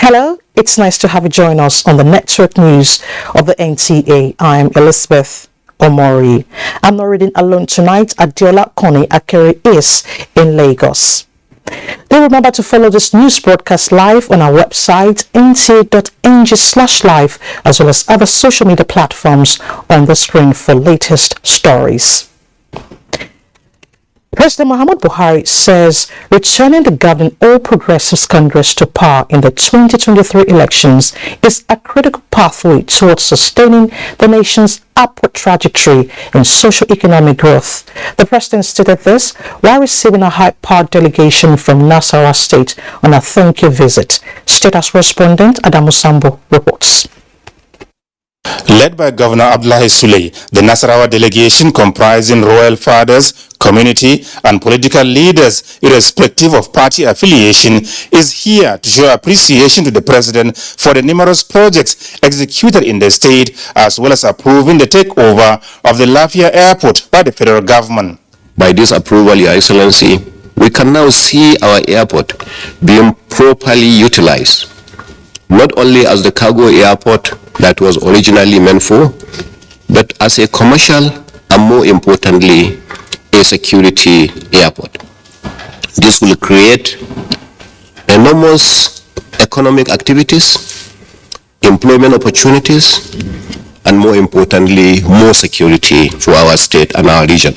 Hello, it's nice to have you join us on the network news of the NTA. I'm Elizabeth Omori. I'm not reading alone tonight. Adiola Koni Akere is in Lagos. Do remember to follow this news broadcast live on our website nta.ng/live as well as other social media platforms on the screen for latest stories. President Muhammad Buhari says returning the governing All Progressives Congress to power in the 2023 elections is a critical pathway towards sustaining the nation's upward trajectory in socio-economic growth. The president stated this while receiving a high-powered delegation from Nasarawa State on a thank-you visit. State House correspondent Adamu Sambo reports. Led by Governor Abdullahi Sule, the Nasarawa delegation comprising royal fathers, community and political leaders, irrespective of party affiliation, is here to show appreciation to the president for the numerous projects executed in the state, as well as approving the takeover of the Lafia Airport by the federal government. By this approval, Your Excellency, we can now see our airport being properly utilized, not only as the cargo airport that was originally meant for, but as a commercial and, more importantly, a security airport. This will create enormous economic activities, employment opportunities, and more importantly, more security for our state and our region.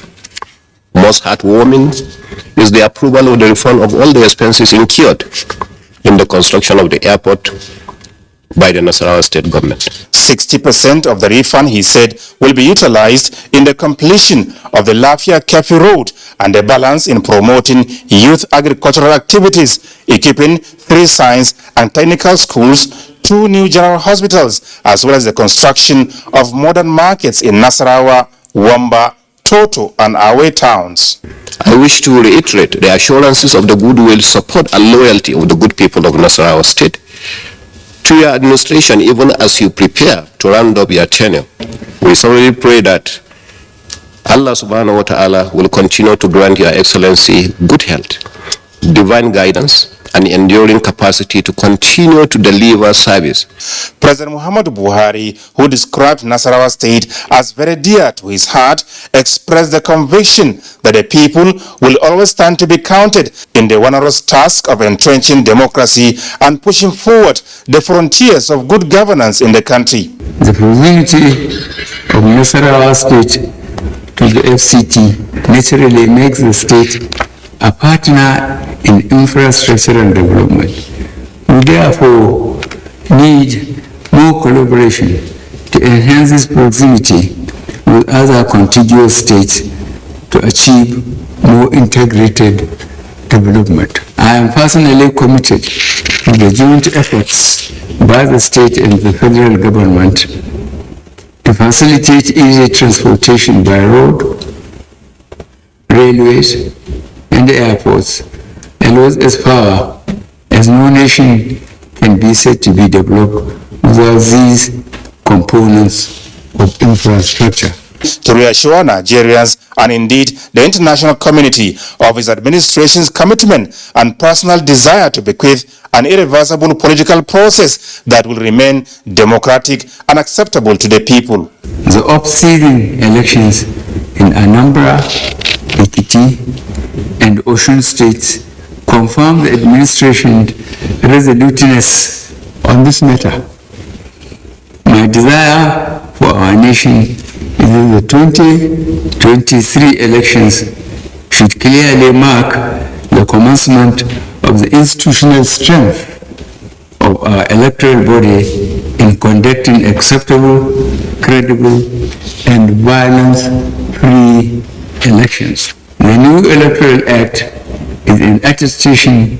Most heartwarming is the approval of the refund of all the expenses incurred in the construction of the airport by the Nasarawa state government. 60% of the refund, he said, will be utilized in the completion of the Lafia Kefi Road and the balance in promoting youth agricultural activities, equipping 3 science and technical schools, 2 new general hospitals, as well as the construction of modern markets in Nasarawa, Wamba, Toto and Awe towns. I wish to reiterate the assurances of the goodwill, support and loyalty of the good people of Nasarawa state to your administration, even as you prepare to round up your tenure. We sorely pray that Allah subhanahu wa ta'ala will continue to grant Your Excellency good health, divine guidance, and enduring capacity to continue to deliver service. President Muhammad Buhari, who described Nasarawa State as very dear to his heart, expressed the conviction that the people will always stand to be counted in the onerous task of entrenching democracy and pushing forward the frontiers of good governance in the country. The proximity of Nasarawa State to the FCT naturally makes the state a partner in infrastructure and development. We therefore need more collaboration to enhance this proximity with other contiguous states to achieve more integrated development. I am personally committed to the joint efforts by the state and the federal government to facilitate easy transportation by road, railways, and airports, and was as far as no nation can be said to be developed without these components of infrastructure. To reassure Nigerians and indeed the international community of his administration's commitment and personal desire to bequeath an irreversible political process that will remain democratic and acceptable to the people. The off-season elections in Anambra, Ekiti, and Osun states confirm the administration's resoluteness on this matter. My desire for our nation is that the 2023 elections should clearly mark the commencement of the institutional strength of our electoral body in conducting acceptable, credible, and violence-free elections. The new Electoral Act is an attestation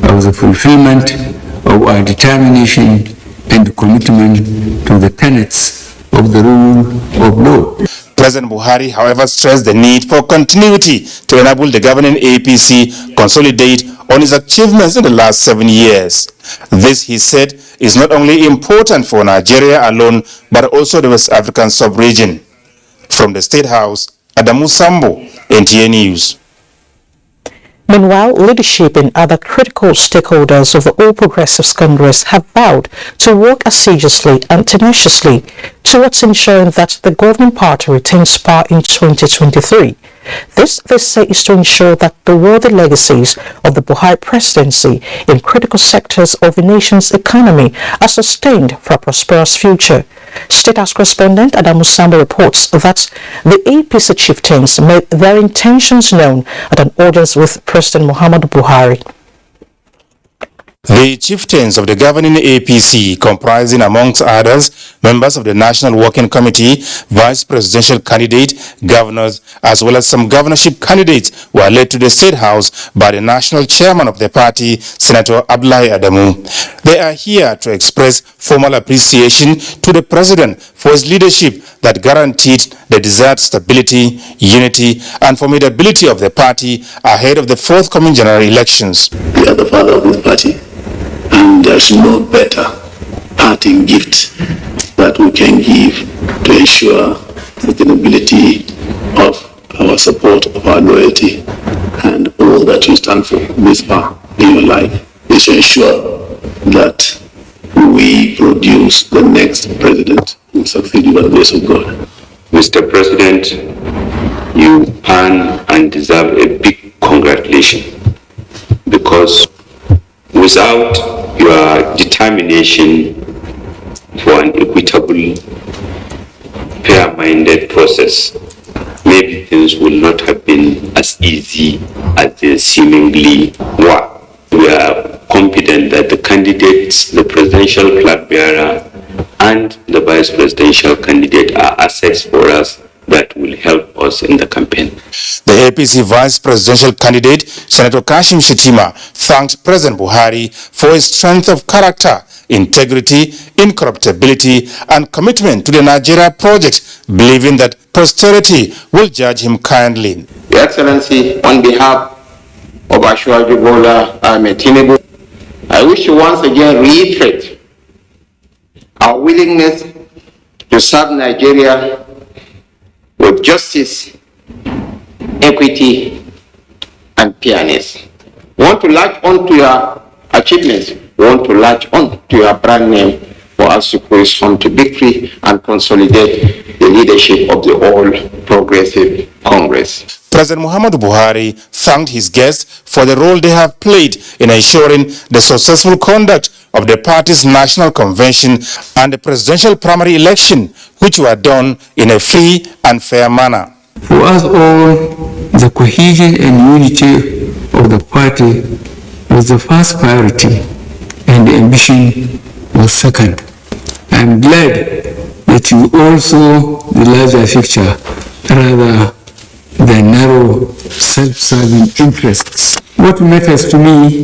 of the fulfillment of our determination and commitment to the tenets of the rule of law. President Buhari, however, stressed the need for continuity to enable the governing APC consolidate on its achievements in the last 7 years. This, he said, is not only important for Nigeria alone, but also the West African sub-region. From the State House, Adamu Sambo, NTA News. Meanwhile, leadership and other critical stakeholders of the All Progressives Congress have vowed to work assiduously and tenaciously towards ensuring that the governing party retains power in 2023. This, they say, is to ensure that the worthy legacies of the Buhari presidency in critical sectors of the nation's economy are sustained for a prosperous future. State House correspondent Adamu Sambo reports that the APC chieftains made their intentions known at an audience with President Muhammadu Buhari. The chieftains of the governing APC, comprising amongst others members of the National Working Committee, vice presidential candidate, governors, as well as some governorship candidates, were led to the State House by the national chairman of the party, Senator Abdullahi Adamu. They are here to express formal appreciation to the president for his leadership that guaranteed the desired stability, unity, and formidability of the party ahead of the forthcoming general elections. We are the father of this party. And there's no better parting gift that we can give to ensure sustainability of our support, of our loyalty, and all that you stand for this far in your life is to ensure that we produce the next president who will succeed by the grace of God. Mr. President, you earn and deserve a big congratulations, because without your determination for an equitable, fair-minded process, maybe things will not have been as easy as they seemingly were. We are confident that the candidates, the presidential flag bearer, and the vice presidential candidate are assets for us that will help us in the campaign. The APC vice presidential candidate, Senator Kashim Shettima, thanked President Buhari for his strength of character, integrity, incorruptibility, and commitment to the Nigeria project, believing that posterity will judge him kindly. Your Excellency, on behalf of Ashwaji Bola Ahmed Tinubu, I wish to once again reiterate our willingness to serve Nigeria with justice, equity, and fairness. We want to latch on to your achievements. We want to latch on to your brand name for us to cruise on to victory and consolidate the leadership of the All Progressive Congress. President Muhammadu Buhari thanked his guests for the role they have played in ensuring the successful conduct of the party's national convention and the presidential primary election, which were done in a free and fair manner. For us all, the cohesion and unity of the party was the first priority, and the ambition was second. I am glad that you all saw the larger picture rather than narrow, self-serving interests. What matters to me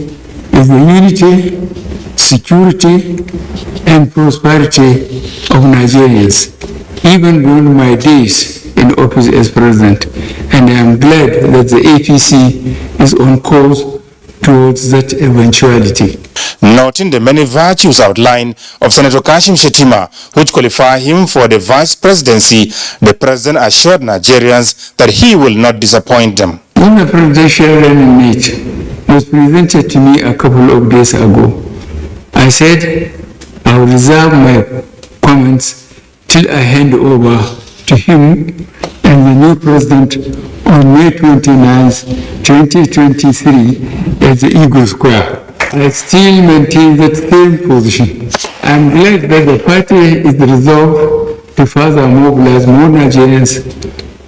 is the unity, security, and prosperity of Nigerians, even during my days in office as president, and I am glad that the APC is on course towards that eventuality. Noting the many virtues outlined of Senator Kashim Shettima, which qualify him for the vice presidency, the president assured Nigerians that he will not disappoint them. When the presidential running mate was presented to me a couple of days ago, I said I will reserve my comments till I hand over to him and the new president on May 29, 2023 at the Eagle Square. I still maintain that same position. I am glad that the party is resolved to further mobilize more Nigerians,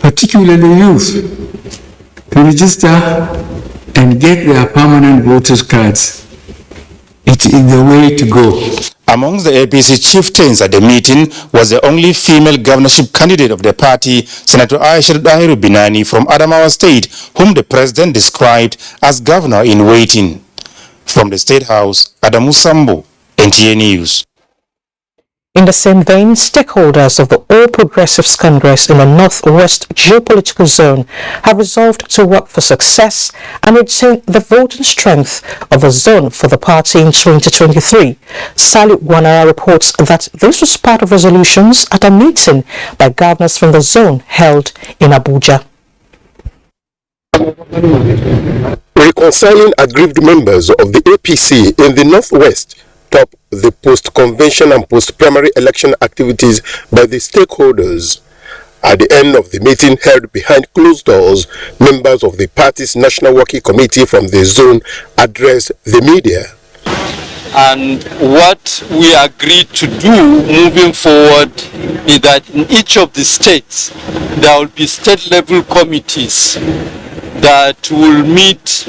particularly youth, to register and get their permanent voters' cards. It is the way to go. Amongst the APC chieftains at the meeting was the only female governorship candidate of the party, Senator Aisha Dahiru Binani from Adamawa State, whom the president described as governor in waiting. From the State House, Adamu Sambo, NTA News. In the same vein, stakeholders of the All Progressives Congress in the Northwest geopolitical zone have resolved to work for success and retain the voting strength of the zone for the party in 2023. Sally Wanara reports that this was part of resolutions at a meeting by governors from the zone held in Abuja. Reconciling aggrieved members of the APC in the Northwest top the post-convention and post-primary election activities by the stakeholders. At the end of the meeting held behind closed doors, members of the party's National Working Committee from the zone addressed the media. And what we agreed to do moving forward is that in each of the states, there will be state-level committees that will meet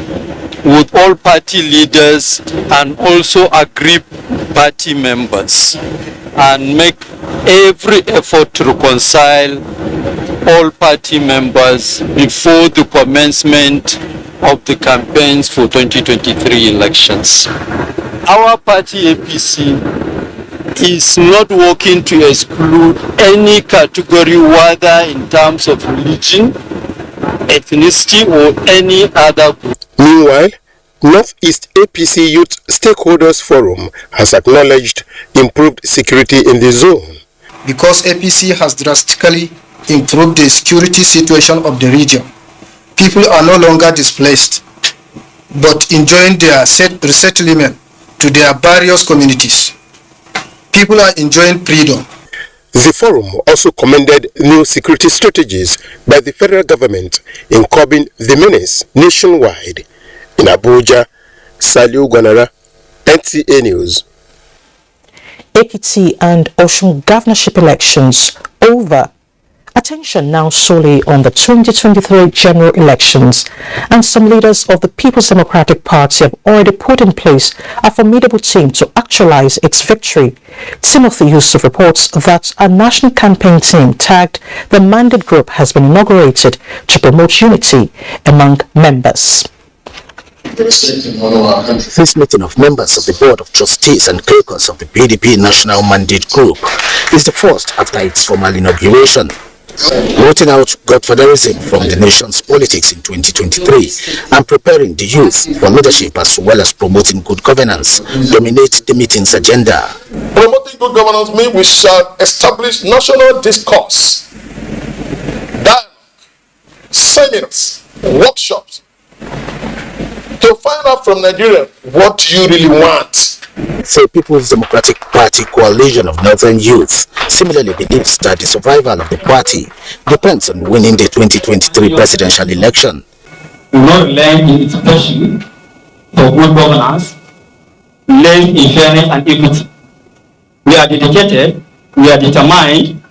with all party leaders and also aggrieved party members and make every effort to reconcile all party members before the commencement of the campaigns for 2023 elections. Our party APC is not working to exclude any category, whether in terms of religion, ethnicity, or any other group. Meanwhile, Northeast APC Youth Stakeholders Forum has acknowledged improved security in the zone. Because APC has drastically improved the security situation of the region, people are no longer displaced, but enjoying their resettlement to their various communities. People are enjoying freedom. The forum also commended new security strategies by the federal government in curbing the menace nationwide. In Abuja, Saliu Gwanara, NTA News. Ekiti and Osun governorship elections over. Attention now solely on the 2023 general elections, and some leaders of the People's Democratic Party have already put in place a formidable team to actualize its victory. Timothy Yusuf reports that a national campaign team tagged the Mandate Group has been inaugurated to promote unity among members. This meeting of members of the Board of Trustees and caucus of the PDP National Mandate Group is the first after its formal inauguration. Rooting out godfatherism from the nation's politics in 2023 and preparing the youth for leadership as well as promoting good governance dominate the meeting's agenda. Promoting good governance means we shall establish national discourse, dialogue, seminars, workshops to find out from Nigeria what you really want. The People's Democratic Party coalition of Northern Youth similarly believes that the survival of the party depends on winning the 2023 presidential election. We will not learn in its passion for good governance, learn in fairness and equity. We are dedicated, we are determined,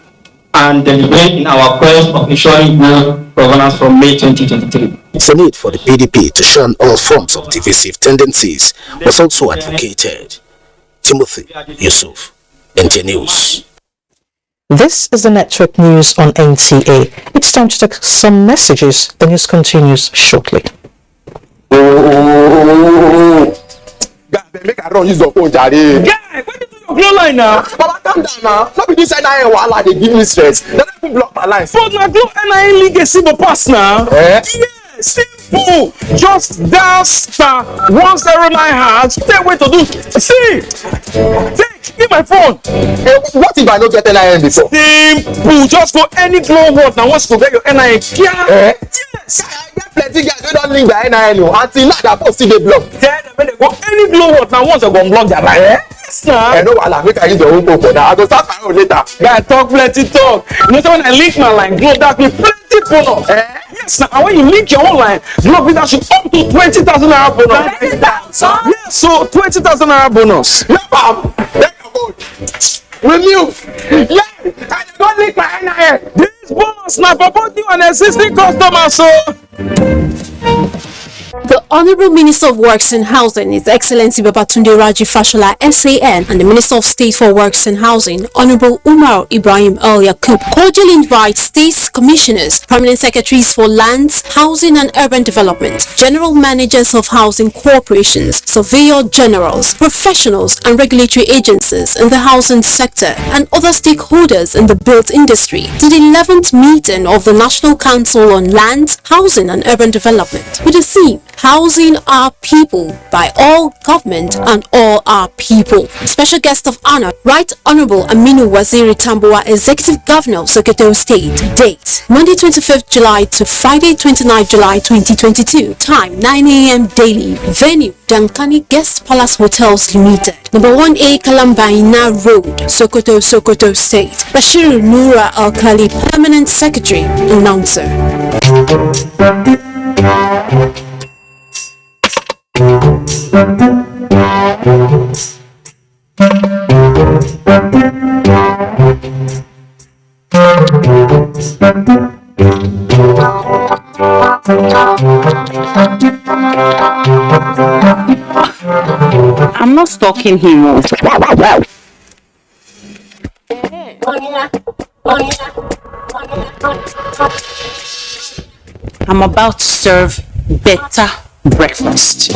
and deliberate in our quest of ensuring good governance from May 2023. The need for the PDP to shun all forms of divisive tendencies was also advocated. Timothy Yusuf, NTA News. This is the network news on NTA. It's time to take some messages. The news continues shortly. Make I run use your phone, Jare. Guy, why did you do your glow line now? Baba, calm down now. Not be this NIN wahala dey give me stress. They don't even block my line. But my glow NIN legacy go pass now. Eh? Yeah, simple. Just dial star 109 hash. Tell what to do. See, take. Give my phone. What if I don't get NIN before? Simple. Just go any glow world now. Once you get your NIN. Yeah. Eh? Yes. I get plenty guys who don't link their NIN until now their phone still dey block. Tell them when they go any glow world now. Once they go block their line. Eh? Yes, now. I know wahala. Make I use your own phone for now. I go start my own later. Guy, talk plenty talk. You know, so when I link my line, glow that me plenty bonus. Eh? Yes, now. And when you link your own line, glow with that should up to 20,000 naira bonus. 20,000? Yes, so 20,000 naira bonus. No problem. Renew. Yeah, I don't link my NIN. This bonus now for both new and existing customers. So the Honorable Minister of Works and Housing, His Excellency Babatunde Raji Fashola, SAN, and the Minister of State for Works and Housing, Honorable Umar Ibrahim El Yakub, cordially invite State Commissioners, Permanent Secretaries for Lands, Housing and Urban Development, General Managers of Housing Corporations, Surveyor Generals, professionals and regulatory agencies in the housing sector, and other stakeholders in the built industry to the 11th meeting of the National Council on Lands, Housing and Urban Development with the theme How housing our people by all government and all our people. Special guest of honor, Right Honorable Aminu Waziri Tambuwa, Executive Governor of Sokoto State. Date, Monday 25th July to Friday 29th July 2022. Time, 9 a.m. daily. Venue, Dankani Guest Palace Hotels Limited. Number 1A Kalambaina Road, Sokoto, Sokoto State. Bashir Nura Alkali, Permanent Secretary, Announcer. I'm not stalking him. I'm about to serve better breakfast.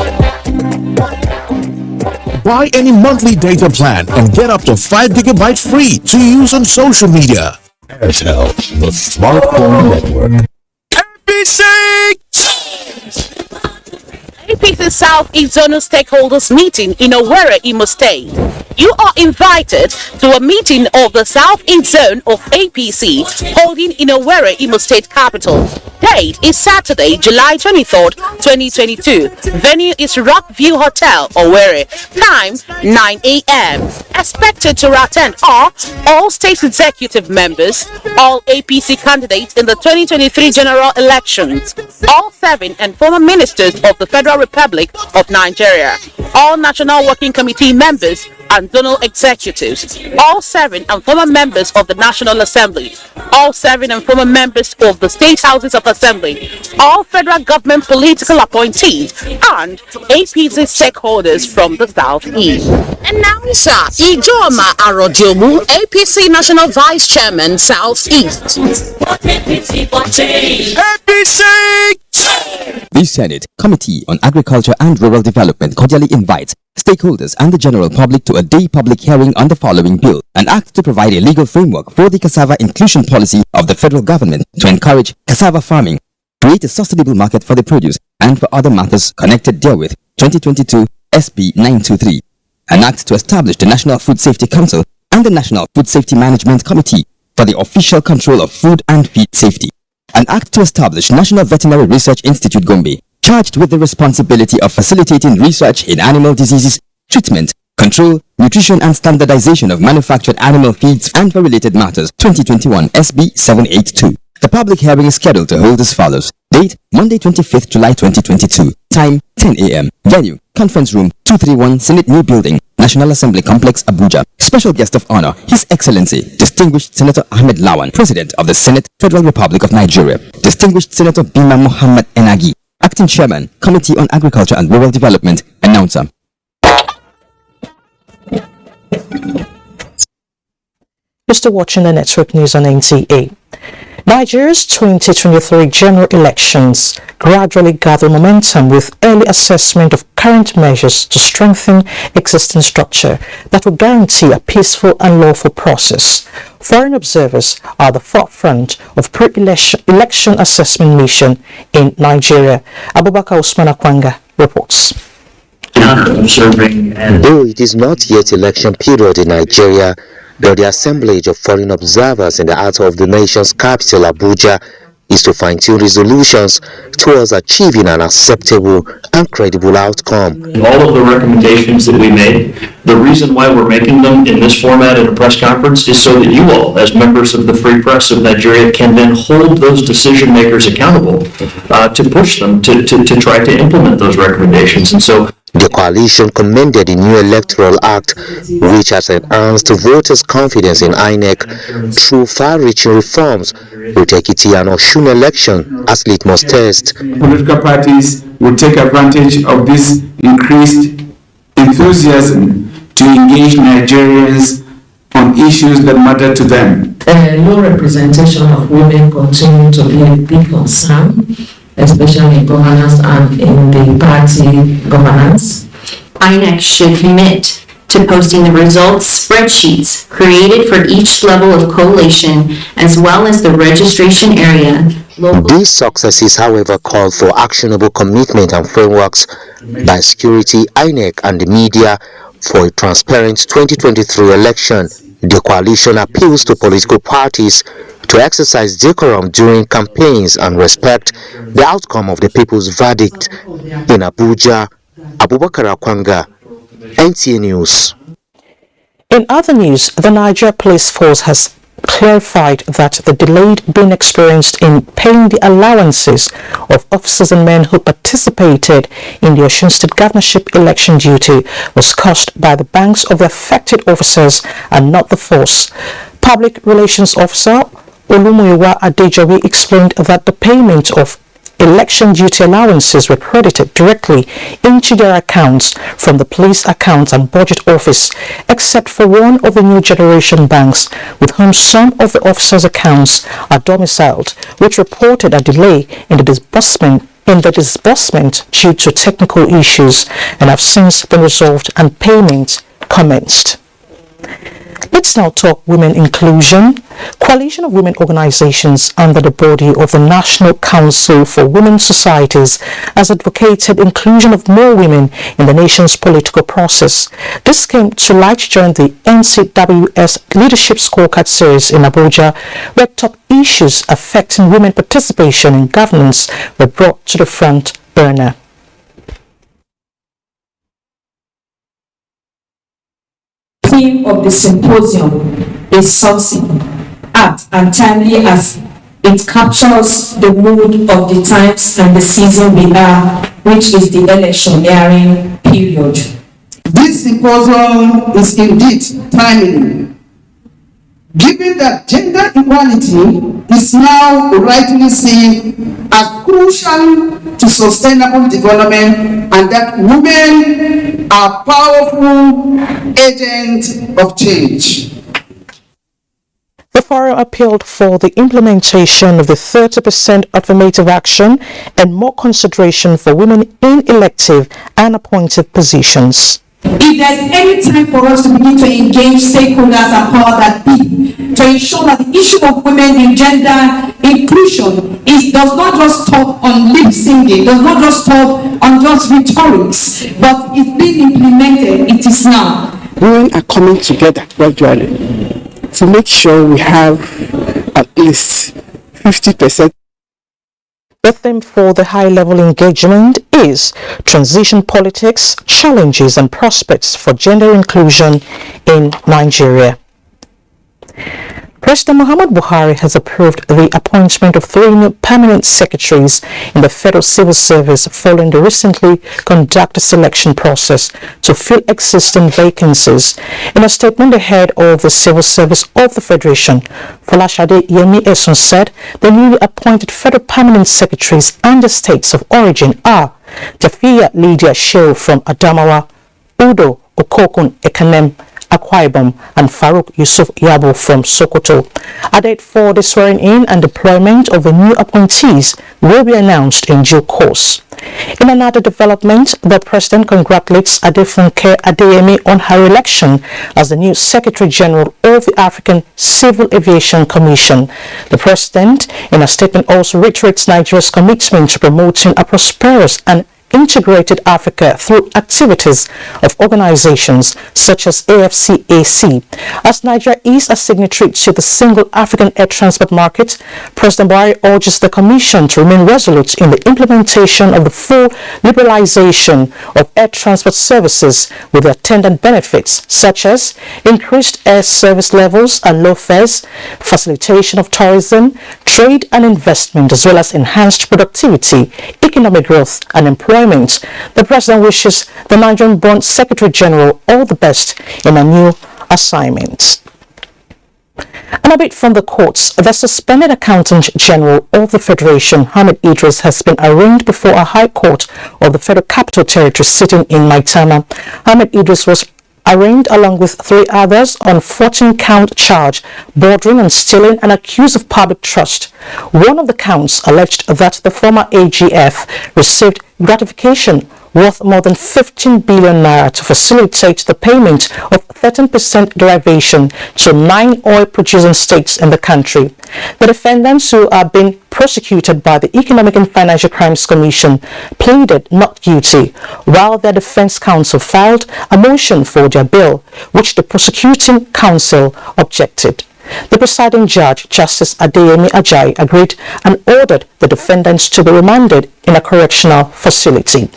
Buy any monthly data plan and get up to 5 gigabytes free to use on social media. Airtel, the smartphone network. APC South East Zonal Stakeholders Meeting in Owerri, Imo State. You are invited to a meeting of the South East Zone of APC holding in Owerri, Imo State capital. Date is Saturday, July 23rd, 2022. Venue is Rockview Hotel, Owerri. Time, 9 a.m. Expected to attend are all state executive members, all APC candidates in the 2023 general elections, all serving and former ministers of the Federal Republic of Nigeria, all National Working Committee members and zonal executives, all serving and former members of the National Assembly, all serving and former members of the State Houses of Assembly, all federal government political appointees, and APC stakeholders from the Southeast. Announcer Ijoma Arodiomu, APC National Vice Chairman, Southeast. APC! The Senate Committee on Agriculture and Rural Development cordially invites stakeholders and the general public to a day public hearing on the following bill, an act to provide a legal framework for the cassava inclusion policy of the federal government to encourage cassava farming, create a sustainable market for the produce, and for other matters connected therewith, 2022 SB 923, an act to establish the National Food Safety Council and the National Food Safety Management Committee for the official control of food and feed safety, an act to establish National Veterinary Research Institute Gombe, charged with the responsibility of facilitating research in animal diseases, treatment, control, nutrition and standardization of manufactured animal feeds and for related matters, 2021 SB 782. The public hearing is scheduled to hold as follows. Date, Monday 25th July 2022. Time, 10 a.m. Venue, Conference Room 231, Senate New Building, National Assembly Complex, Abuja. Special guest of honor, His Excellency, Distinguished Senator Ahmed Lawan, President of the Senate, Federal Republic of Nigeria. Distinguished Senator Bima Muhammad Enagi, Acting Chairman, Committee on Agriculture and Rural Development, Announcer. You're still watching the network news on NTA. Nigeria's 2023 general elections gradually gather momentum with early assessment of current measures to strengthen existing structure that will guarantee a peaceful and lawful process. Foreign observers are at the forefront of pre-election assessment mission in Nigeria. Abubakar Usman Akwanga reports. Though it is not yet election period in Nigeria, but the assemblage of foreign observers in the heart of the nation's capital, Abuja, is to fine-tune resolutions towards achieving an acceptable and credible outcome. All of the recommendations that we made, the reason why we're making them in this format at a press conference is so that you all, as members of the Free Press of Nigeria, can then hold those decision makers accountable to push them to try to implement those recommendations. And so the coalition commended the new Electoral Act, which has enhanced voters' confidence in INEC through far-reaching reforms, with Ekiti and Osun election as litmus test. Political parties will take advantage of this increased enthusiasm to engage Nigerians on issues that matter to them. Low representation of women continue to be a big concern, especially in governance and in the party governance. INEC should commit to posting the results spreadsheets created for each level of collation, as well as the registration area These successes, however, call for actionable commitment and frameworks by security, INEC, and the media for a transparent 2023 election. The coalition appeals to political parties to exercise decorum during campaigns and respect the outcome of the people's verdict. In Abuja, Abubakar Akwanga, NTA News. In other news, the Nigeria Police Force has clarified that the delay being experienced in paying the allowances of officers and men who participated in the Osun State governorship election duty was caused by the banks of the affected officers and not the force. Public Relations Officer Olumuyiwa Adejobi explained that the payment of election duty allowances were credited directly into their accounts from the police accounts and budget office, except for one of the new generation banks with whom some of the officers' accounts are domiciled, which reported a delay in the disbursement due to technical issues and have since been resolved and payment commenced. Let's now talk women inclusion. Coalition of women organizations under the body of the National Council for Women's Societies has advocated inclusion of more women in the nation's political process. This came to light during the NCWS Leadership Scorecard Series in Abuja, where top issues affecting women participation in governance were brought to the front burner. The theme of the symposium is something apt and timely as it captures the mood of the times and the season we are, which is the electioneering period. This symposium is indeed timely, given that gender equality is now rightly seen as crucial to sustainable development and that women are powerful agents of change. The forum appealed for the implementation of the 30% affirmative action and more consideration for women in elective and appointed positions. If there's any time for us to begin to engage stakeholders and power that be to ensure that the issue of women in gender inclusion does not just talk on lip singing, does not just talk on just rhetorics, but it's being implemented, it is now. Women are coming together gradually to make sure we have at least 50%. The theme for the high-level engagement is Transition Politics, Challenges and Prospects for Gender Inclusion in Nigeria. President Muhammadu Buhari has approved the appointment of 3 new permanent secretaries in the Federal Civil Service following the recently conducted selection process to fill existing vacancies. In a statement, the head of the Civil Service of the Federation, Folashade Yemi Esun, said the newly appointed federal permanent secretaries and the states of origin are Jafiya Lydia Shehu from Adamawa, Udo Okokun Ekanem, Akwa Ibom, and Farouk Yusuf Yabo from Sokoto. A date for the swearing-in and deployment of the new appointees will be announced in due course. In another development, the President congratulates Adefunke Adeyemi on her election as the new Secretary General of the African Civil Aviation Commission. The President, in a statement, also reiterates Nigeria's commitment to promoting a prosperous and integrated Africa through activities of organizations such as AFCAC. As Nigeria is a signatory to the Single African Air Transport Market, President Buhari urges the Commission to remain resolute in the implementation of the full liberalization of air transport services with attendant benefits such as increased air service levels and low fares, facilitation of tourism, trade and investment, as well as enhanced productivity, economic growth and employment. The President wishes the Nigerian-born Secretary General all the best in a new assignment. And a bit from the courts, the suspended Accountant General of the Federation, Hamid Idris, has been arraigned before a High Court of the Federal Capital Territory sitting in Maitama. Hamid Idris was arraigned along with 3 others on 14-count charge bordering on stealing and accused of public trust. One of the counts alleged that the former AGF received gratification worth more than 15 billion naira to facilitate the payment of 13% derivation to 9 oil-producing states in the country. The defendants, who are being prosecuted by the Economic and Financial Crimes Commission, pleaded not guilty, while their defense counsel filed a motion for their bail, which the prosecuting counsel objected. The presiding judge, Justice Adeyemi Ajayi, agreed and ordered the defendants to be remanded in a correctional facility.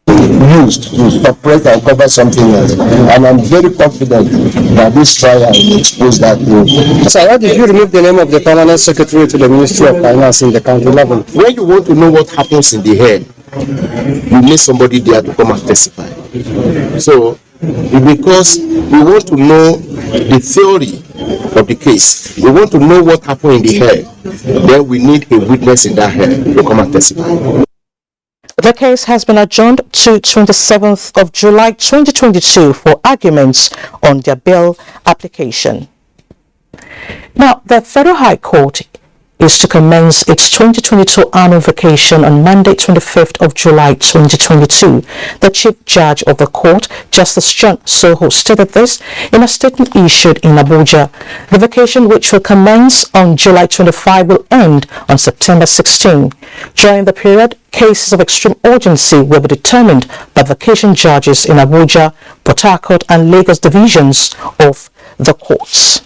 Used to suppress and cover something else, and I'm very confident that this trial will expose that thing. So why did you remove the name of the permanent secretary to the Ministry of Finance in the country level? When you want to know what happens in the head, you need somebody there to come and testify. So because we want to know the theory of the case, we want to know what happened in the head, then we need a witness in that head to come and testify. The case has been adjourned to 27th of July 2022 for arguments on their bail application. Now, the Federal High Court is to commence its 2022 annual vacation on Monday, 25th of July 2022. The Chief Judge of the Court, Justice John Soho, stated this in a statement issued in Abuja. The vacation, which will commence on July 25, will end on September 16. During the period, cases of extreme urgency will be determined by vacation judges in Abuja, Port Harcourt and Lagos divisions of the courts.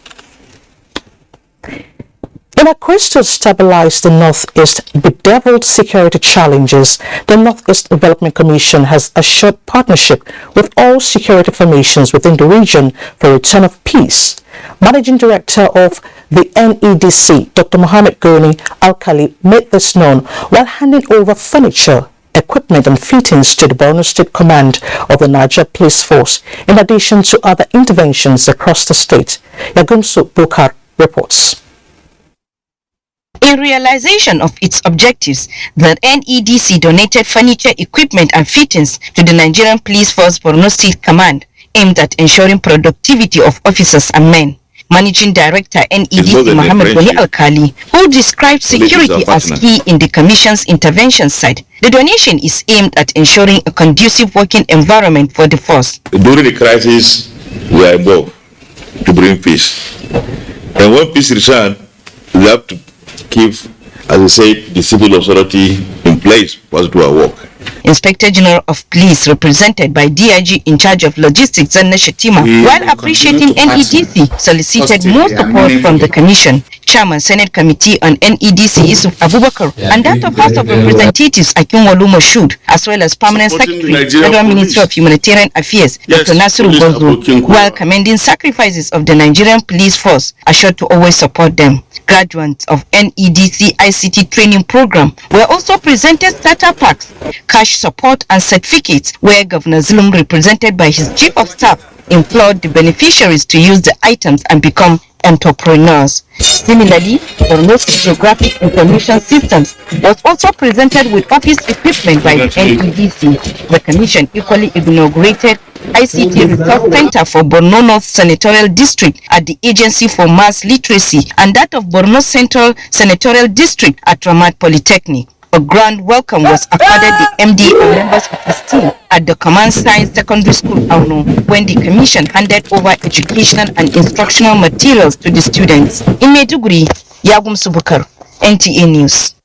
In a quest to stabilize the Northeast bedeviled security challenges, the Northeast Development Commission has assured partnership with all security formations within the region for a return of peace. Managing Director of the NEDC, Dr. Mohammed Goni Alkali, made this known while handing over furniture, equipment and fittings to the Borno State Command of the Niger Police Force, in addition to other interventions across the state. Yagumsu Bukar reports. In realization of its objectives, the NEDC donated furniture, equipment and fittings to the Nigerian Police Force Borno State Command, aimed at ensuring productivity of officers and men. Managing Director NEDC Mohammed Goni Alkali, who described security as key in the Commission's intervention, said the donation is aimed at ensuring a conducive working environment for the force. During the crisis, we are involved to bring peace. And when peace returns, we have to keep, as I said, the civil authority in place for us to do our work. Inspector General of Police, represented by DIG in charge of logistics Zanna Shatima, while appreciating NEDC, solicited more support from the Commission. Chairman Senate Committee on NEDC Yusuf Abubakar and that of House of Representatives Akinwolu Moshood, as well as Permanent Secretary, Federal Minister of Humanitarian Affairs, Dr. Nasiru Bozo, while commending sacrifices of the Nigerian Police Force, assured to always support them. Graduates of NEDC ICT training program were also presented starter packs, cash support and certificates, where Governor Zulum, represented by his Chief of Staff, implored the beneficiaries to use the items and become entrepreneurs. Similarly, Borno's Geographic Information Systems was also presented with office equipment by the NEDC. The Commission equally inaugurated ICT Resource Center for Borno North Senatorial District at the Agency for Mass Literacy and that of Borno Central Senatorial District at Ramat Polytechnic. A grand welcome was accorded the MD and members of his team at the Command Science Secondary School, Auno, when the Commission handed over educational and instructional materials to the students. In Maiduguri, Yagum Subukar, NTA News.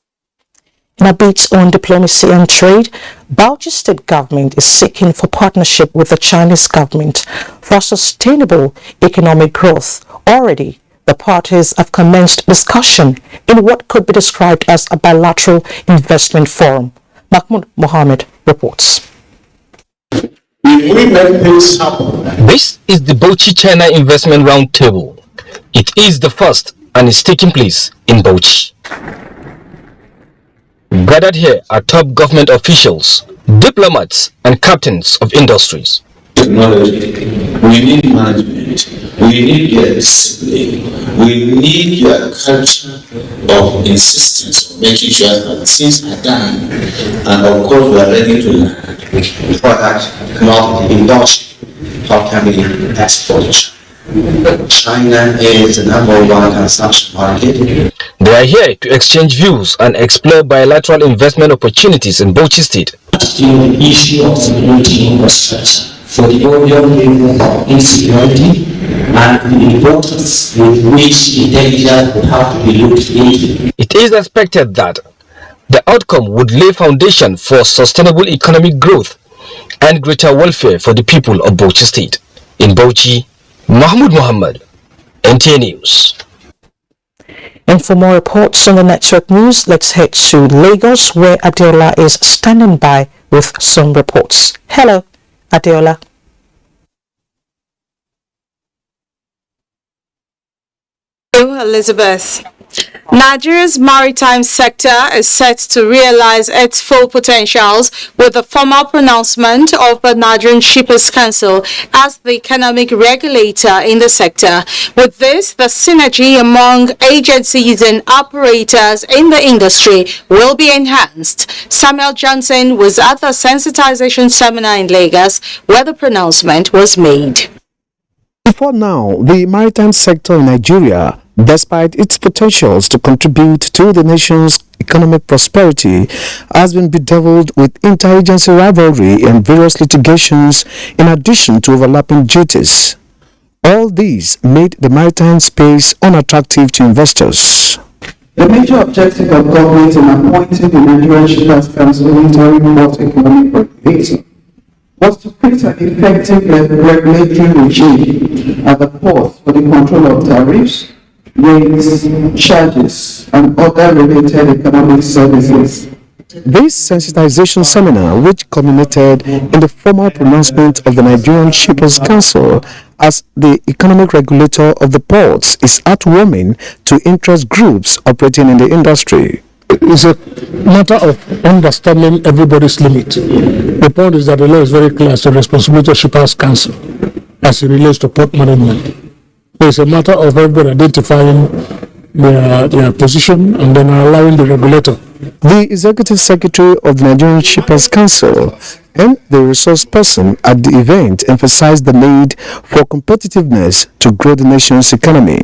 In a bid on diplomacy and trade, Bauchi State Government is seeking for partnership with the Chinese government for sustainable economic growth. Already, the parties have commenced discussion in what could be described as a bilateral investment forum. Mahmoud Mohammed reports. If we make things happen. This is the Bauchi-China Investment Roundtable. It is the first and is taking place in Bauchi. Gathered here are top government officials, diplomats and captains of industries. Technology, we need management, we need your discipline, we need your culture of insistence of making sure that things are done, and of course we are ready to learn for that, not industry, how can we export? China is the #1 consumption market. They are here to exchange views and explore bilateral investment opportunities in Bauchi State. The issue of security infrastructure for the overall level of insecurity and the importance with which intelligence would have to be looked into. It is expected that the outcome would lay foundation for sustainable economic growth and greater welfare for the people of Bauchi State. In Bauchi, Mahmoud Muhammad, NTA News. And for more reports on the network news, let's head to Lagos, where Adeola is standing by with some reports. Hello, Adeola. Hello, Elizabeth. Nigeria's maritime sector is set to realize its full potentials with the formal pronouncement of the Nigerian Shippers Council as the economic regulator in the sector. With this, the synergy among agencies and operators in the industry will be enhanced. Samuel Johnson was at the sensitization seminar in Lagos where the pronouncement was made. Before now, the maritime sector in Nigeria, despite its potentials to contribute to the nation's economic prosperity, has been bedeviled with interagency rivalry and various litigations in addition to overlapping duties. All these made the maritime space unattractive to investors. The major objective of government in appointing the Nigerian Shippers Council interim port economic regulator was to create an effective regulatory regime at the ports for the control of tariffs, rates, charges, and other related economic services. This sensitization seminar, which culminated in the formal pronouncement of the Nigerian Shippers Council as the economic regulator of the ports, is heartwarming to interest groups operating in the industry. It's a matter of understanding everybody's limit. The point is that the law is very clear as to the responsibility of Shippers Council as it relates to port management. So it's a matter of everybody identifying their position and then allowing the regulator. The Executive Secretary of the Nigerian Shippers Council and the resource person at the event emphasized the need for competitiveness to grow the nation's economy.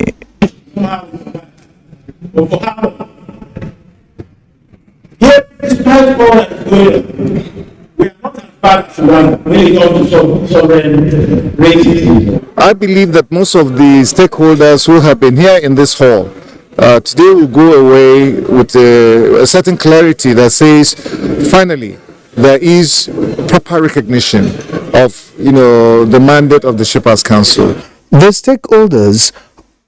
I believe that most of the stakeholders who have been here in this hall today will go away with a certain clarity that says, finally, there is proper recognition of, the mandate of the Shippers Council. The stakeholders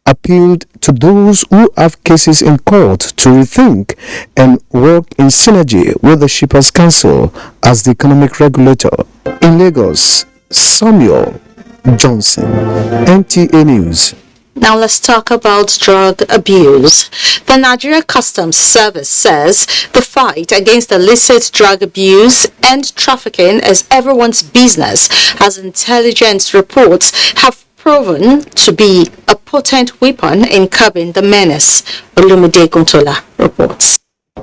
appealed to those who have cases in court to rethink and work in synergy with the Shippers Council as the economic regulator. In Lagos, Samuel Johnson, NTA News. Now let's talk about drug abuse. The Nigeria Customs Service says the fight against illicit drug abuse and trafficking is everyone's business, as intelligence reports have proven to be a potent weapon in curbing the menace. Olumide Guntola reports.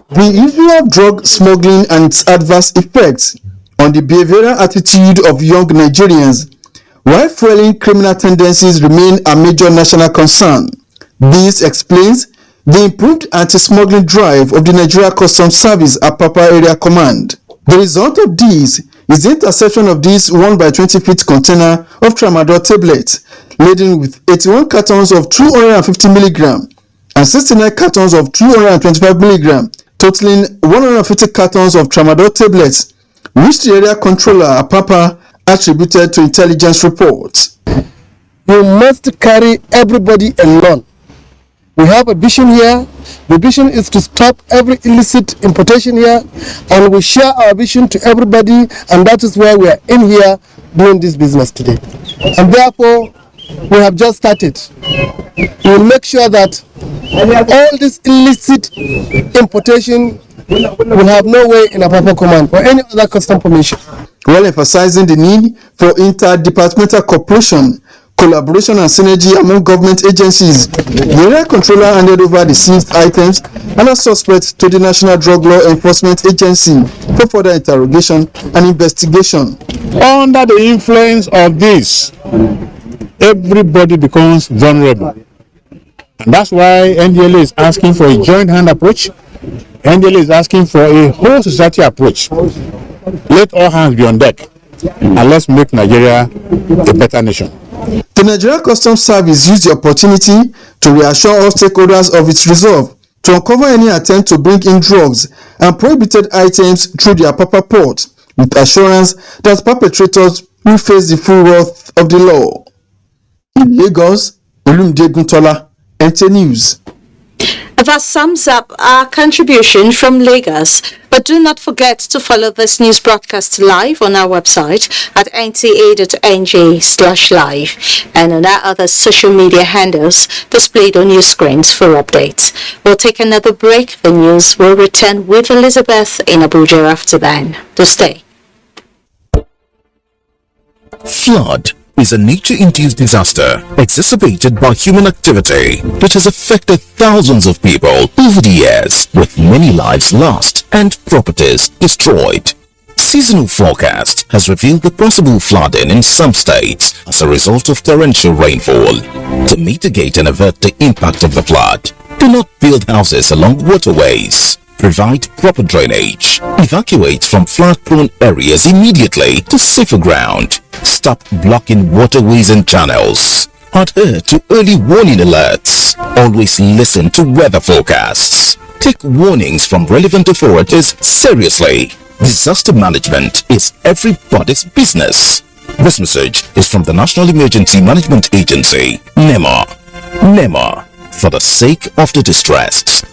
The issue of drug smuggling and its adverse effects on the behavioral attitude of young Nigerians while fueling criminal tendencies remain a major national concern. This explains the improved anti-smuggling drive of the Nigeria Customs Service Apapa Area Command. The result of this is the interception of this 1x20 feet container of tramadol tablets laden with 81 cartons of 250 mg and 69 cartons of 225 mg, totaling 150 cartons of tramadol tablets, which the area controller Apapa attributed to intelligence reports. You must carry everybody along. We have a vision here. The vision is to stop every illicit importation here, and we share our vision to everybody, and that is why we are in here doing this business today. And therefore, we have just started. We will make sure that all this illicit importation will have no way in a proper command or any other custom permission. While emphasizing the need for interdepartmental cooperation, collaboration and synergy among government agencies, the area controller handed over the seized items and a suspect to the National Drug Law Enforcement Agency for further interrogation and investigation. Under the influence of this, everybody becomes vulnerable. And that's why NDLA is asking for a joint hand approach. NDLA is asking for a whole society approach. Let all hands be on deck and let's make Nigeria a better nation. The Nigerian Customs Service used the opportunity to reassure all stakeholders of its resolve to uncover any attempt to bring in drugs and prohibited items through their proper port, with assurance that perpetrators will face the full wrath of the law. In Lagos, Olumide Guntola, NTA News. That sums up our contribution from Lagos. But do not forget to follow this news broadcast live on our website at nta.ng/live and on our other social media handles displayed on your screens for updates. We'll take another break. The news will return with Elizabeth in Abuja after then. Do stay. Flood is a nature-induced disaster exacerbated by human activity that has affected thousands of people over the years, with many lives lost and properties destroyed. Seasonal forecast has revealed the possible flooding in some states as a result of torrential rainfall. To mitigate and avert the impact of the flood, do not build houses along waterways. Provide proper drainage. Evacuate from flood-prone areas immediately to safer ground. Stop blocking waterways and channels. Adhere to early warning alerts. Always listen to weather forecasts. Take warnings from relevant authorities seriously. Disaster management is everybody's business. This message is from the National Emergency Management Agency, NEMA. NEMA, for the sake of the distressed.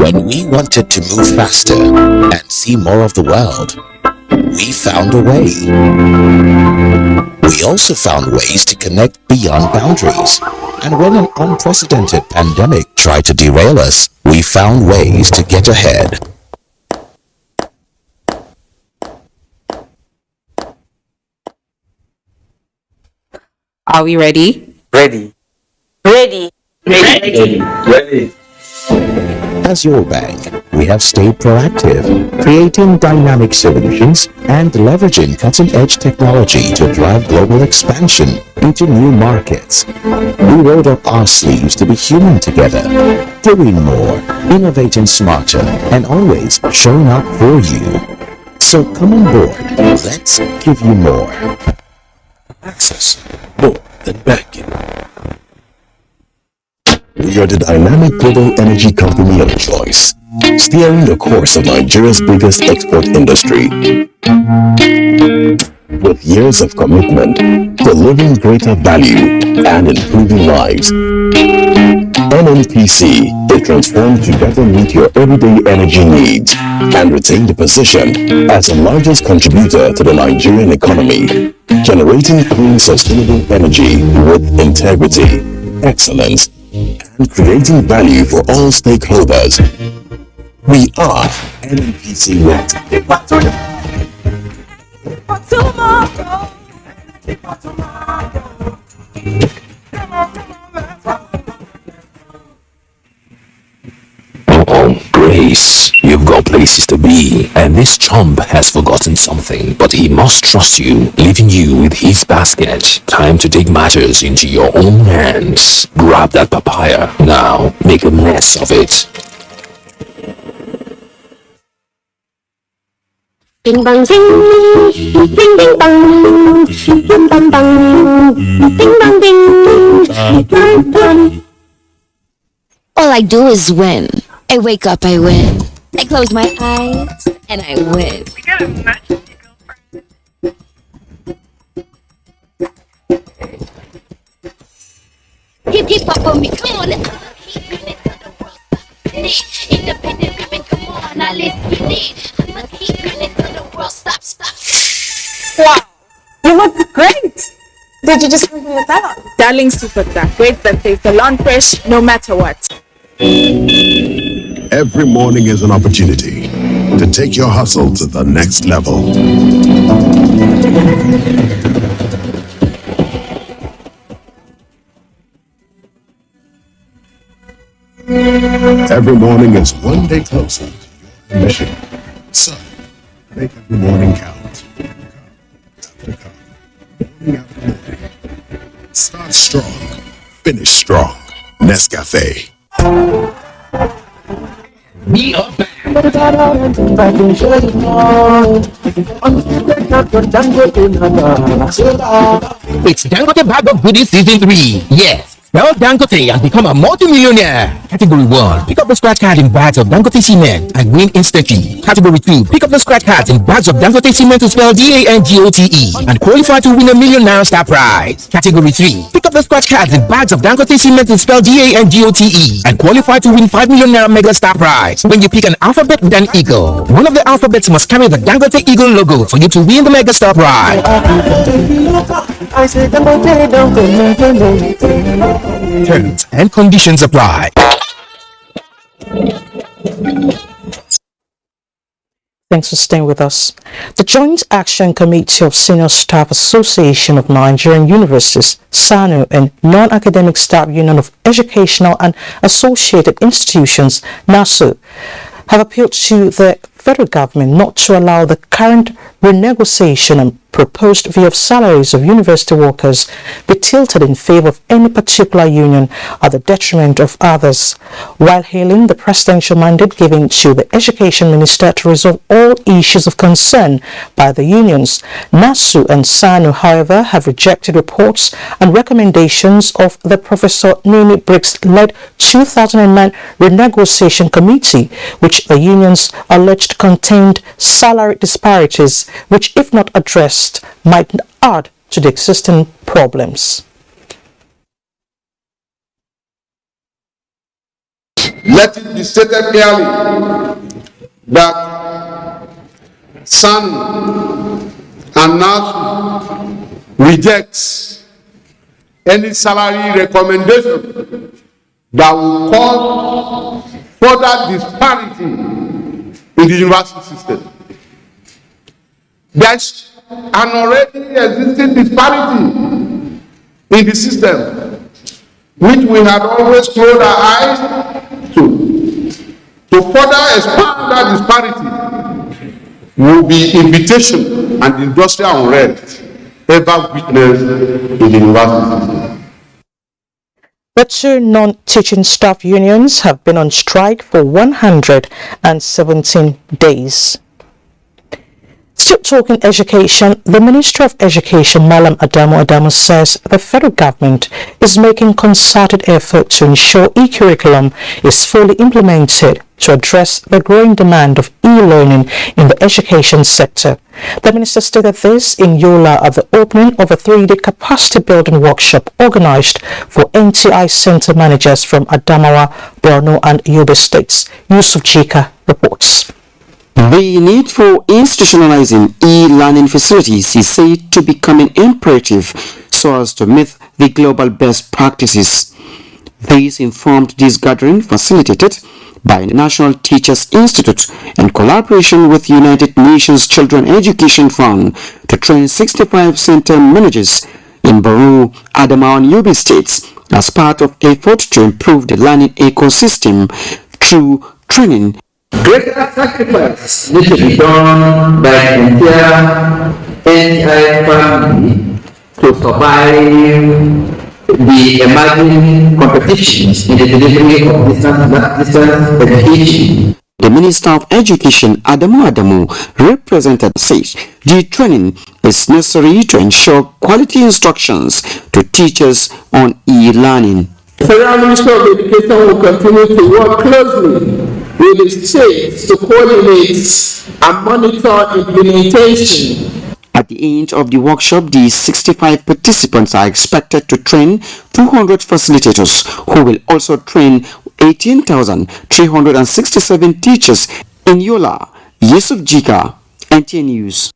When we wanted to move faster and see more of the world, we found a way. We also found ways to connect beyond boundaries. And when an unprecedented pandemic tried to derail us, we found ways to get ahead. Are we ready? Ready. Ready. Ready. As your bank, we have stayed proactive, creating dynamic solutions and leveraging cutting-edge technology to drive global expansion into new markets. We rolled up our sleeves to be human together, doing more, innovating smarter, and always showing up for you. So come on board, let's give you more. Access more than banking. We are the dynamic global energy company of choice, steering the course of Nigeria's biggest export industry. With years of commitment, delivering greater value and improving lives. NNPC is transformed to better meet your everyday energy needs and retain the position as the largest contributor to the Nigerian economy, generating clean, sustainable energy with integrity, excellence, and creating value for all stakeholders. We are NNPC Net. Oh, Grace, you've got places to be, and this chump has forgotten something, but he must trust you, leaving you with his basket. Time to take matters into your own hands. Grab that papaya now, make a mess of it. Ding bang ding, ding ding bang, ding bang bang, ding bang ding. All I do is win. I wake up, I win. I close my eyes, and I win. Hip hip hop on me, come on, let's independent women, come on, now let's get it. I'ma keep it till the world stops. Wow, you look great. Did you just come from the salon? Darling Superstar, great that takes the lawn fresh no matter what. Every morning is an opportunity to take your hustle to the next level. Every morning is one day closer to your mission. So, make every morning count. Cup after cup, morning after morning. finish strong. Nescafe. We are back. It's Dangote Bag of Goodies Season 3. Yes. Spell Dangote and become a multi-millionaire. Category 1. Pick up the scratch card in bags of Dangote cement and win instantly. Category 2. Pick up the scratch cards in bags of Dangote cement to spell DANGOTE and qualify to win a $1 million star prize. Category 3. Pick up the scratch cards in bags of Dangote cement to spell DANGOTE and qualify to win $5 million mega star prize. When you pick an alphabet with an eagle, one of the alphabets must carry the Dangote Eagle logo for you to win the mega star prize. Terms and conditions apply. Thanks for staying with us. The Joint Action Committee of Senior Staff Association of Nigerian Universities, SANU, and Non-Academic Staff Union of Educational and Associated Institutions, NASU, have appealed to the federal government not to allow the current renegotiation and proposed view of salaries of university workers be tilted in favor of any particular union at the detriment of others. While hailing the presidential mandate given to the education minister to resolve all issues of concern by the unions, NASU and SANU, however, have rejected reports and recommendations of the Professor Nini Briggs-led 2009 renegotiation committee, which the unions alleged contained salary disparities, which, if not addressed, might add to the existing problems. Let it be stated clearly that SAN and NASU rejects any salary recommendation that will cause further disparity in the university system. There's an already existing disparity in the system, which we had always closed our eyes to. To further expand that disparity will be invitation and industrial unrest ever witnessed in the university. The two non-teaching staff unions have been on strike for 117 days. Still talking education, the Minister of Education, Malam Adamu, says the federal government is making concerted effort to ensure e-curriculum is fully implemented to address the growing demand of e-learning in the education sector. The minister stated this in Yola at the opening of a 3-day capacity building workshop organized for NTA center managers from Adamawa, Borno and Yobe states. Yusuf Jika reports. The need for institutionalizing e-learning facilities is said to become an imperative so as to meet the global best practices. This informed this gathering facilitated by the National Teachers Institute in collaboration with United Nations Children Education Fund to train 65 center managers in Borno, Adamawa and Yobe states as part of effort to improve the learning ecosystem through training. Greater sacrifice needs to be done by the entire NTA family to survive the emerging competitions in the delivery of distance education. The Minister of Education, Adamu, represented says the training is necessary to ensure quality instructions to teachers on e-learning. The Federal Minister of Education will continue to work closely with the states to coordinate and monitor implementation. At the end of the workshop, the 65 participants are expected to train 200 facilitators who will also train 18,367 teachers in Yola. Yusuf Jika, NTA News.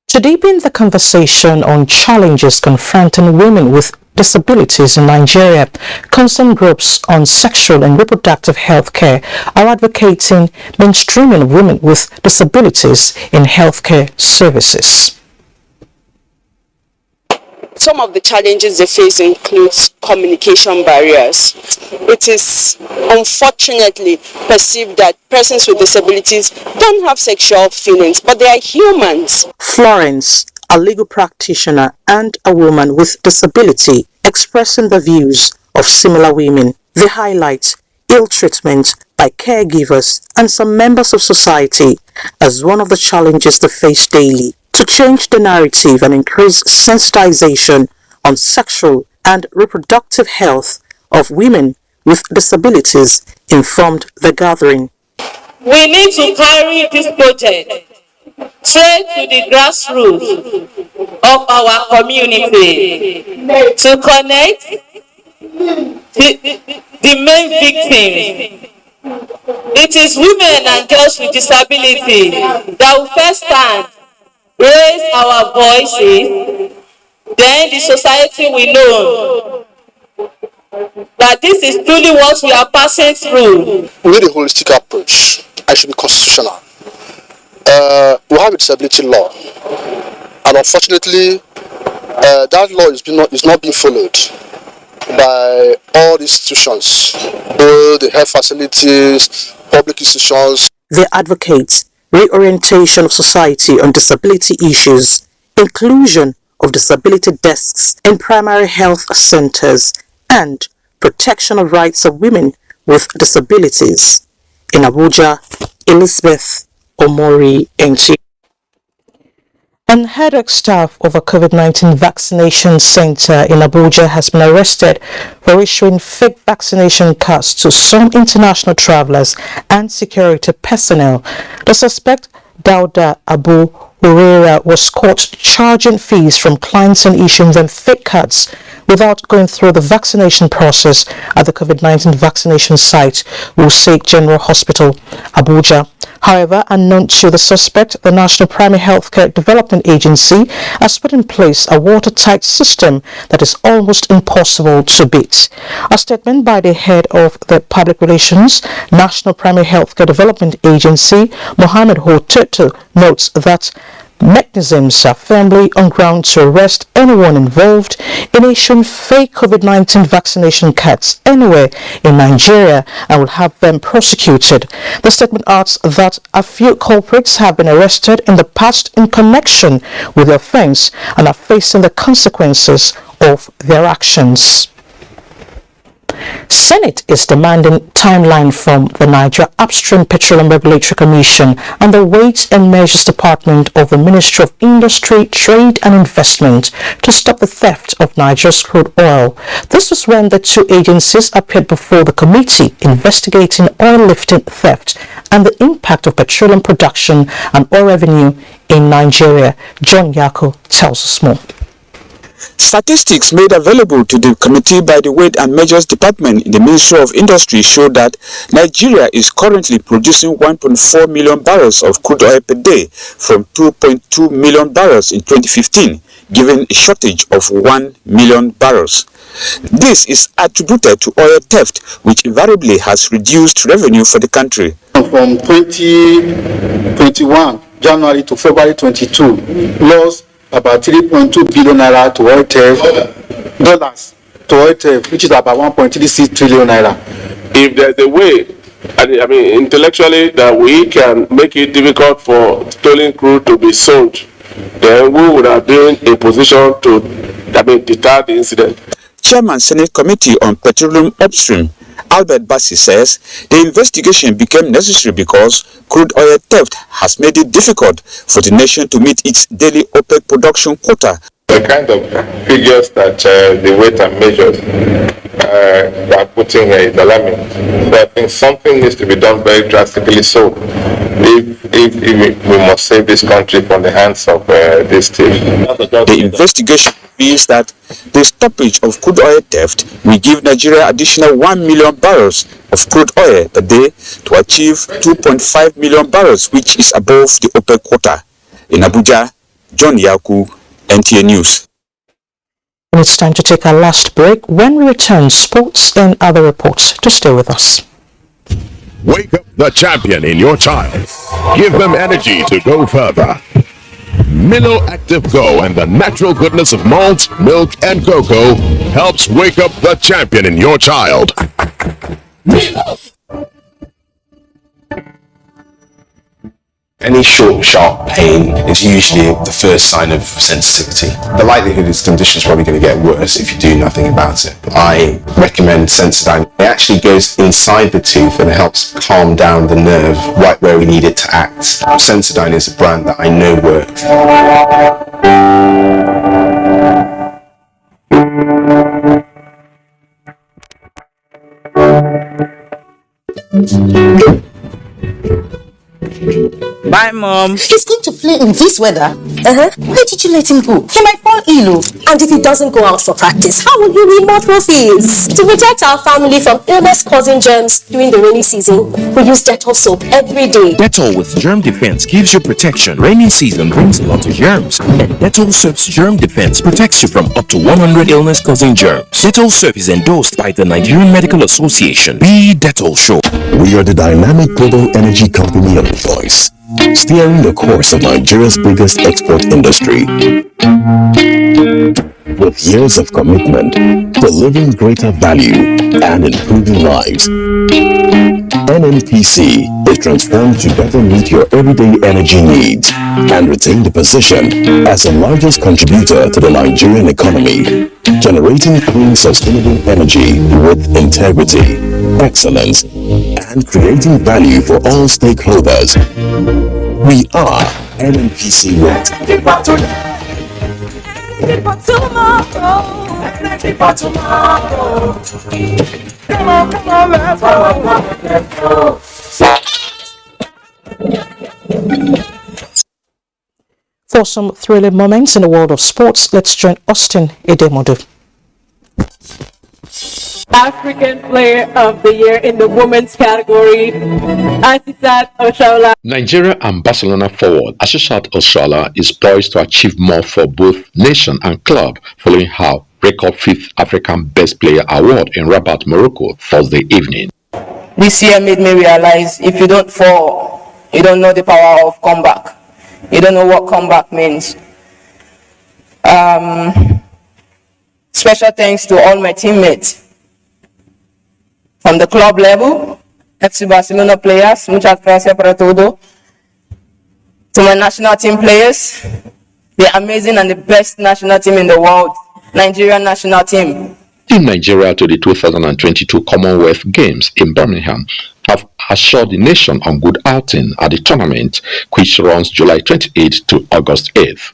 To deepen the conversation on challenges confronting women with disabilities in Nigeria, concerned groups on sexual and reproductive health care are advocating mainstreaming of women with disabilities in healthcare services. Some of the challenges they face includes communication barriers. It is unfortunately perceived that persons with disabilities don't have sexual feelings, but they are humans. Florence a legal practitioner and a woman with disability, expressing the views of similar women. They highlight ill treatment by caregivers and some members of society as one of the challenges they face daily. To change the narrative and increase sensitization on sexual and reproductive health of women with disabilities, informed the gathering. We need to carry this project straight to the grassroots of our community to connect the main victims. It is women and girls with disability that will first stand, raise our voices, then the society will know that this is truly what we are passing through. We need a holistic approach. I should be constitutional. We have a disability law, and unfortunately, that law is not being followed by all the institutions, all the health facilities, public institutions. They advocate reorientation of society on disability issues, inclusion of disability desks in primary health centers, and protection of rights of women with disabilities. In Abuja, Elizabeth Omori, NTA. An headache staff of a COVID-19 vaccination center in Abuja has been arrested for issuing fake vaccination cards to some international travelers and security personnel. The suspect, Dauda Abu Huraira, was caught charging fees from clients and issuing them fake cards without going through the vaccination process at the COVID-19 vaccination site, Wuse General Hospital, Abuja. However, unknown to the suspect, the National Primary Healthcare Development Agency has put in place a watertight system that is almost impossible to beat. A statement by the head of the Public Relations National Primary Healthcare Development Agency, Mohammed Hotetu, notes that mechanisms are firmly on ground to arrest anyone involved in issuing fake COVID-19 vaccination cards anywhere in Nigeria and will have them prosecuted. The statement adds that a few culprits have been arrested in the past in connection with the offense and are facing the consequences of their actions. Senate is demanding timeline from the Nigeria Upstream Petroleum Regulatory Commission and the Weights and Measures Department of the Ministry of Industry, Trade and Investment to stop the theft of Nigeria's crude oil. This was when the two agencies appeared before the committee investigating oil lifting theft and the impact of petroleum production and oil revenue in Nigeria. John Yako tells us more. Statistics made available to the committee by the Weight and Measures Department in the Ministry of Industry show that Nigeria is currently producing 1.4 million barrels of crude oil per day from 2.2 million barrels in 2015, giving a shortage of 1 million barrels. This is attributed to oil theft, which invariably has reduced revenue for the country. From 2021, January to February 22, lost about 3.2 billion naira to oil theft, dollars to oil theft, which is about 1.36 trillion naira. If there's a way, I mean, intellectually, that we can make it difficult for stolen crude to be sold, then we would have been in position to, deter the incident. Chairman Senate Committee on Petroleum Upstream, Albert Bassi, says the investigation became necessary because crude oil theft has made it difficult for the nation to meet its daily OPEC production quota. The kind of figures that the Weight and Measures are putting here is alarming. So I think something needs to be done very drastically. So if we must save this country from the hands of this thief. The investigation reveals that the stoppage of crude oil theft will give Nigeria additional 1 million barrels of crude oil per day to achieve 2.5 million barrels, which is above the OPEC quota. In Abuja, John Yaku, NTA News. And it's time to take our last break. When we return, sports and other reports. To stay with us. Wake up the champion in your child. Give them energy to go further. Milo Active Go and the natural goodness of malt, milk, and cocoa helps wake up the champion in your child. Milo. Any short, sharp pain is usually the first sign of sensitivity. The likelihood is the condition is probably going to get worse if you do nothing about it. I recommend Sensodyne. It actually goes inside the tooth and helps calm down the nerve right where we need it to act. Sensodyne is a brand that I know works. Bye, Mom. He's going to play in this weather. Why did you let him go? He might fall ill. And if he doesn't go out for practice, how will he win more trophies? To protect our family from illness-causing germs during the rainy season, we use Dettol soap every day. Dettol with germ defense gives you protection. Rainy season brings a lot of germs, and Dettol soap's germ defense protects you from up to 100 illness-causing germs. Dettol soap is endorsed by the Nigerian Medical Association. Be Dettol soap. We are the dynamic global energy company of choice, steering the course of Nigeria's biggest export industry. With years of commitment, delivering greater value and improving lives, NNPC is transformed to better meet your everyday energy needs and retain the position as the largest contributor to the Nigerian economy, generating clean, sustainable energy with integrity, excellence, and creating value for all stakeholders. We are NNPC Net. For some thrilling moments in the world of sports, let's join Austin Edemodu. African Player of the Year in the women's category, Asisat Oshoala. Nigeria and Barcelona forward Asisat Oshoala is poised to achieve more for both nation and club following her record 5th African Best Player Award in Rabat, Morocco, Thursday evening. This year made me realize if you don't fall, you don't know the power of comeback. You don't know what comeback means. Special thanks to all my teammates. From the club level, FC Barcelona players, muchas gracias por todo. To my national team players, the amazing and the best national team in the world, Nigerian national team. Team Nigeria to the 2022 Commonwealth Games in Birmingham have assured the nation on good outing at the tournament, which runs July 28th to August 8th.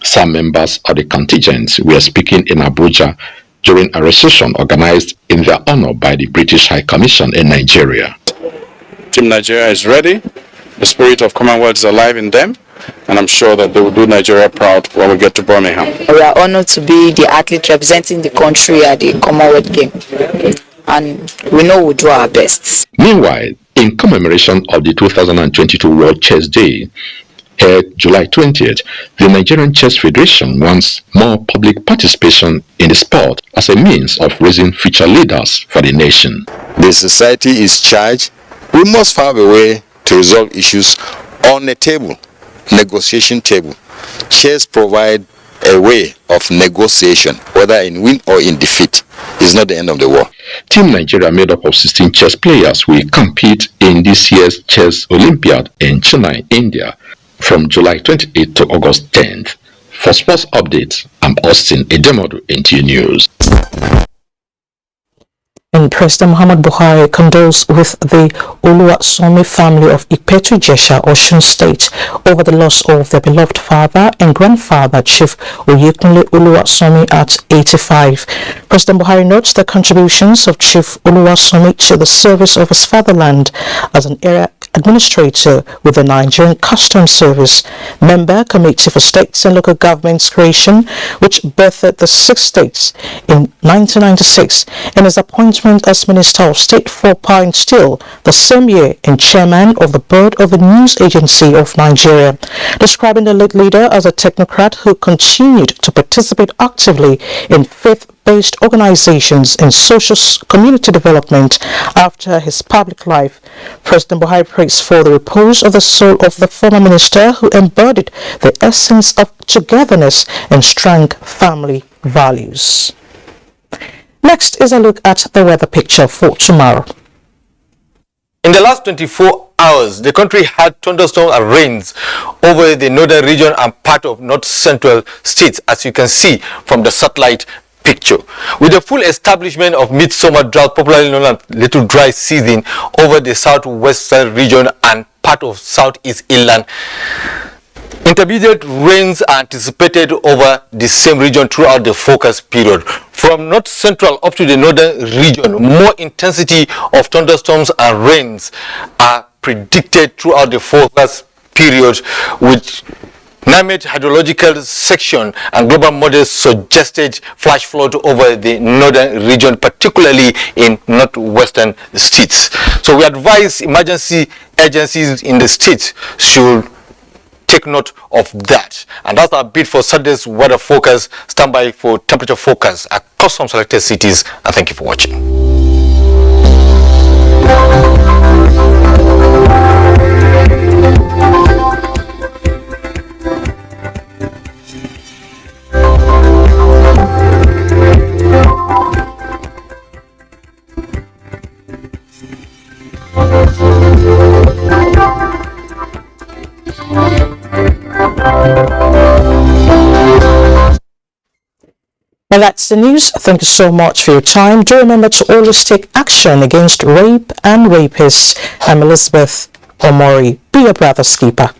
Some members of the contingent were speaking in Abuja during a reception organized in their honor by the British High Commission in Nigeria. Team Nigeria is ready. The spirit of Commonwealth is alive in them, and I'm sure that they will do Nigeria proud when we get to Birmingham. We are honored to be the athlete representing the country at the Commonwealth Game, and we know we'll do our best. Meanwhile, in commemoration of the 2022 World Chess Day, held July 20th, the Nigerian Chess Federation wants more public participation in the sport as a means of raising future leaders for the nation. The society is charged. We must find a way to resolve issues on a table, negotiation table. Chess provide a way of negotiation, whether in win or in defeat. It's not the end of the war. Team Nigeria, made up of 16 chess players, will compete in this year's Chess Olympiad in Chennai, India, from July 28th to August 10th. For sports updates, I'm Austin Edemodu, NTA News. And President Muhammad Buhari condoles with the Oluwasomi family of Ipetu-Jesha, Osun State, over the loss of their beloved father and grandfather, Chief Oyekunle Oluwasomi, at 85. President Buhari notes the contributions of Chief Oluwasomi to the service of his fatherland as an area administrator with the Nigerian Customs Service, member Committee for States and Local Governments creation, which birthed the 6 states in 1996, and his appointment as Minister of State for Power and Steel the same year and chairman of the board of the News Agency of Nigeria, describing the late leader as a technocrat who continued to participate actively in faith-based organizations and social community development after his public life. President Buhari prays for the repose of the soul of the former minister who embodied the essence of togetherness and strong family values. Next is a look at the weather picture for tomorrow. In the last 24 hours, the country had thunderstorms and rains over the northern region and part of north-central states, as you can see from the satellite picture. With the full establishment of midsummer drought, popularly known as little dry season, over the southwestern region and part of southeast inland, intermediate rains are anticipated over the same region throughout the forecast period. From north central up to the northern region, more intensity of thunderstorms and rains are predicted throughout the forecast period, with NIMET hydrological section and global models suggested flash flood over the northern region, particularly in northwestern states. So we advise emergency agencies in the states should take note of that. And that's our bid for Saturday's weather forecast. Stand by for temperature forecast across some selected cities, and thank you for watching. Well, that's the news. Thank you so much for your time. Do remember to always take action against rape and rapists. I'm Elizabeth Omori. Be your brother's keeper.